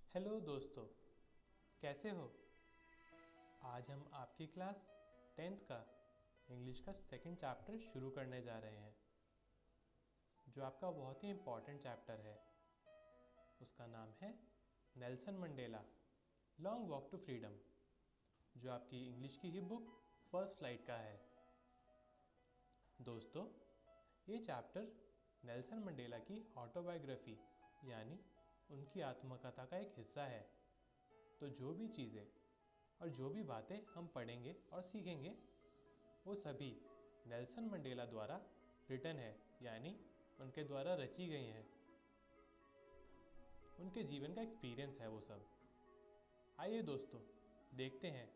Hello दोस्तों, कैसे हो। आज हम आपकी क्लास 10th का इंग्लिश का सेकंड चैप्टर शुरू करने जा रहे हैं, जो आपका बहुत ही इम्पॉर्टेंट चैप्टर है। उसका नाम है Nelson Mandela long walk to freedom, जो आपकी इंग्लिश की ही बुक फर्स्ट लाइट का है। दोस्तों, ये चैप्टर नेल्सन मंडेला की ऑटोबायोग्राफी यानी उनकी आत्मकथा का एक हिस्सा है। तो जो भी चीज़ें और जो भी बातें हम पढ़ेंगे और सीखेंगे, वो सभी नेल्सन मंडेला द्वारा रिटन है, यानी उनके द्वारा रची गई हैं। उनके जीवन का एक्सपीरियंस है वो सब। आइए दोस्तों, देखते हैं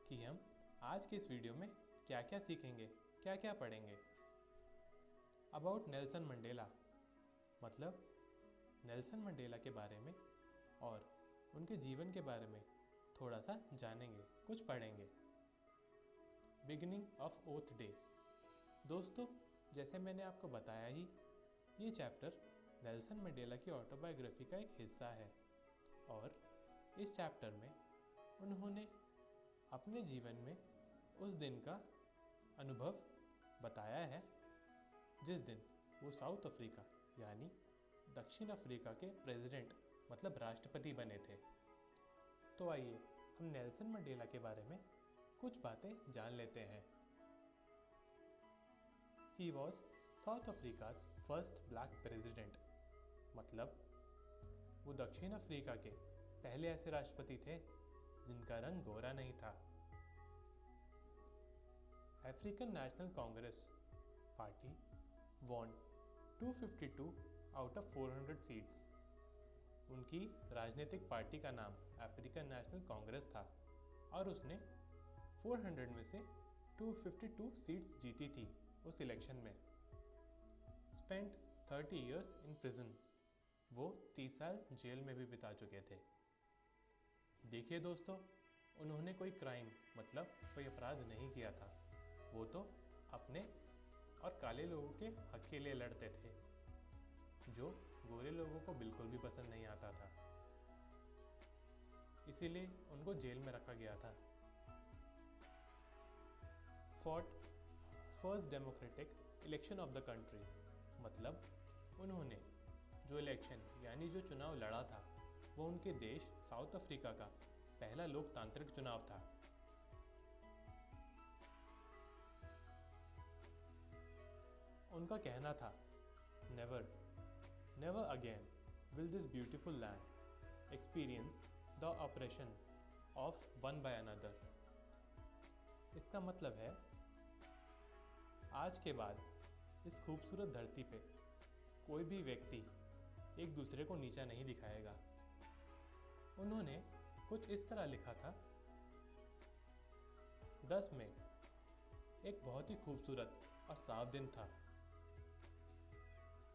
कि हम आज के इस वीडियो में क्या क्या सीखेंगे, क्या क्या पढ़ेंगे। अबाउट नेल्सन मंडेला, मतलब नेल्सन मंडेला के बारे में और उनके जीवन के बारे में थोड़ा सा जानेंगे, कुछ पढ़ेंगे। Beginning of oath day. दोस्तों, जैसे मैंने आपको बताया ही, ये चैप्टर नेल्सन मंडेला की ऑटोबायोग्राफी का एक हिस्सा है और इस चैप्टर में उन्होंने अपने जीवन में उस दिन का अनुभव बताया है जिस दिन वो साउथ अफ्रीका यानी दक्षिण अफ्रीका के प्रेसिडेंट मतलब राष्ट्रपति बने थे। तो आइए हम नेल्सन मंडेला के बारे में कुछ बातें जान लेते हैं। He was south Africa's first black president, मतलब वो दक्षिण अफ्रीका के पहले ऐसे राष्ट्रपति थे जिनका रंग गोरा नहीं था। African National Congress party won 252 out of 400 seats. उनकी राजनीतिक पार्टी का नाम अफ्रीकन नेशनल कांग्रेस था और उसने 400 में से 252 सीट्स जीती थी उस इलेक्शन में। स्पेंट 30 इयर्स इन प्रिजन, वो 30 साल जेल में भी बिता चुके थे। देखिए दोस्तों, उन्होंने कोई क्राइम मतलब कोई अपराध नहीं किया था। वो तो अपने और काले लोगों के हक के लिए लड़ते थे, जो गोरे लोगों को बिल्कुल भी पसंद नहीं आता था। इसीलिए उनको जेल में रखा गया था। Fought first democratic election of the country, मतलब उन्होंने जो इलेक्शन यानी जो चुनाव लड़ा था, वो उनके देश साउथ अफ्रीका का पहला लोकतांत्रिक चुनाव था। उनका कहना था, Never again will this beautiful land experience the oppression of one by another। इसका मतलब है, आज के बाद इस खूबसूरत धरती पे कोई भी व्यक्ति एक दूसरे को नीचा नहीं दिखाएगा। उन्होंने कुछ इस तरह लिखा था, 10 मई एक बहुत ही खूबसूरत और साफ दिन था।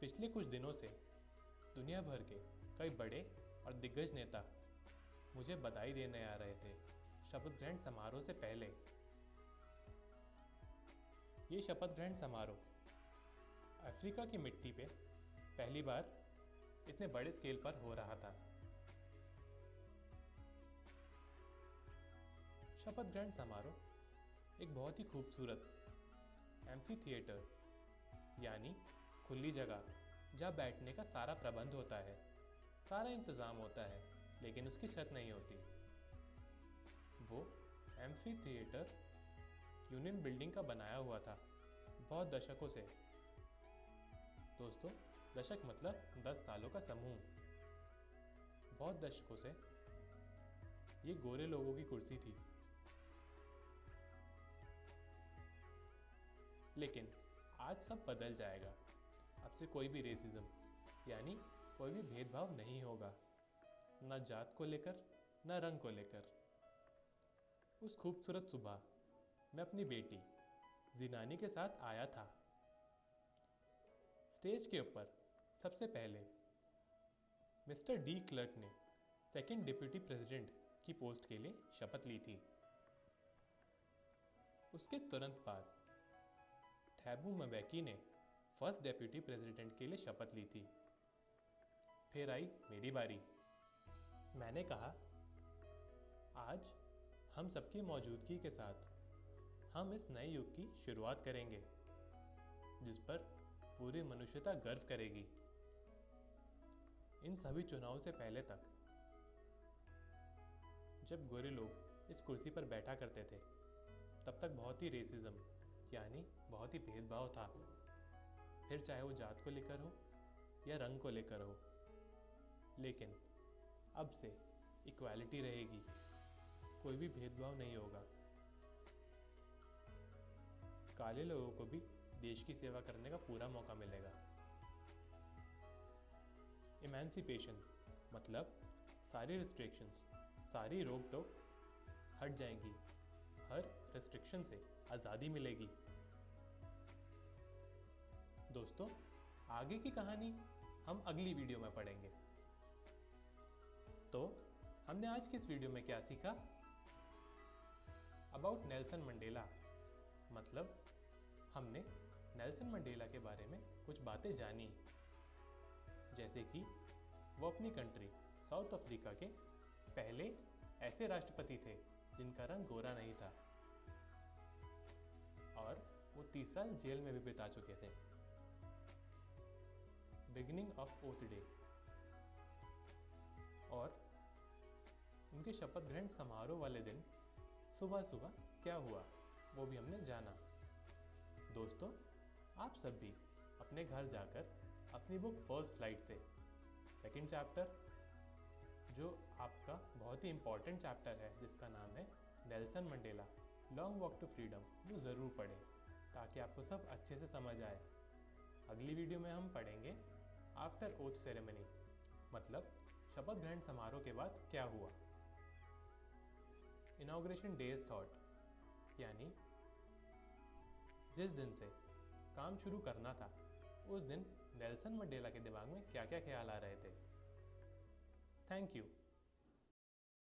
पिछले कुछ दिनों से दुनिया भर के कई बड़े और दिग्गज नेता मुझे बधाई देने आ रहे थे शपथ ग्रहण समारोह से पहले। ये शपथ ग्रहण समारोह अफ्रीका की मिट्टी पे पहली बार इतने बड़े स्केल पर हो रहा था। शपथ ग्रहण समारोह एक बहुत ही खूबसूरत एम्फी थिएटर यानी खुली जगह जहाँ बैठने का सारा प्रबंध होता है, सारा इंतज़ाम होता है, लेकिन उसकी छत नहीं होती। वो एम्फी थिएटर यूनियन बिल्डिंग का बनाया हुआ था बहुत दशकों से। दोस्तों, दशक मतलब 10 सालों का समूह। बहुत दशकों से ये गोरे लोगों की कुर्सी थी, लेकिन आज सब बदल जाएगा। अब से कोई भी रेसिज्म यानी कोई भी भेदभाव नहीं होगा, ना जात को लेकर ना रंग को लेकर। उस खूबसूरत सुबह मैं अपनी बेटी जिनानी के साथ आया था। स्टेज के ऊपर सबसे पहले मिस्टर डी क्लर्क ने सेकंड डिप्यूटी प्रेसिडेंट की पोस्ट के लिए शपथ ली थी। उसके तुरंत बाद थैबू म्बेकी ने फर्स्ट डेप्यूटी प्रेसिडेंट के लिए शपथ ली थी। फिर आई मेरी बारी। मैंने कहा, आज हम सबकी मौजूदगी के साथ हम इस नए युग की शुरुआत करेंगे जिस पर पूरी मनुष्यता गर्व करेगी। इन सभी चुनावों से पहले तक जब गोरे लोग इस कुर्सी पर बैठा करते थे तब तक बहुत ही रेसिज्म यानी बहुत ही भेदभाव था, फिर चाहे वो जात को लेकर हो या रंग को लेकर हो। लेकिन अब से इक्वालिटी रहेगी, कोई भी भेदभाव नहीं होगा। काले लोगों को भी देश की सेवा करने का पूरा मौका मिलेगा। इमेंसिपेशन मतलब सारी रिस्ट्रिक्शंस, सारी रोक टोक हट जाएंगी, हर रिस्ट्रिक्शन से आज़ादी मिलेगी। दोस्तों, आगे की कहानी हम अगली वीडियो में पढ़ेंगे। तो हमने आज की इस वीडियो में क्या सीखा? अबाउट नेल्सन मंडेला, मतलब हमने नेल्सन मंडेला के बारे में कुछ बातें जानी, जैसे कि वो अपनी कंट्री साउथ अफ्रीका के पहले ऐसे राष्ट्रपति थे जिनका रंग गोरा नहीं था, और वो 30 साल जेल में भी बिता चुके थे। बिगिनिंग ऑफ ओथ डे और उनके शपथ ग्रहण समारोह वाले दिन सुबह सुबह क्या हुआ वो भी हमने जाना। दोस्तों, आप सब भी अपने घर जाकर अपनी बुक फर्स्ट फ्लाइट से सेकंड चैप्टर, जो आपका बहुत ही इम्पॉर्टेंट चैप्टर है जिसका नाम है Nelson Mandela long walk to freedom, वो ज़रूर पढ़ें ताकि आपको सब अच्छे से समझ आए। अगली वीडियो में हम पढ़ेंगे आफ्टर ओथ सेरेमनी, मतलब शपथ ग्रहण समारोह के बाद क्या हुआ। इनॉग्रेशन डेज थॉट, यानी जिस दिन से काम शुरू करना था उस दिन नेल्सन मंडेला के दिमाग में क्या क्या ख्याल आ रहे थे। Thank you.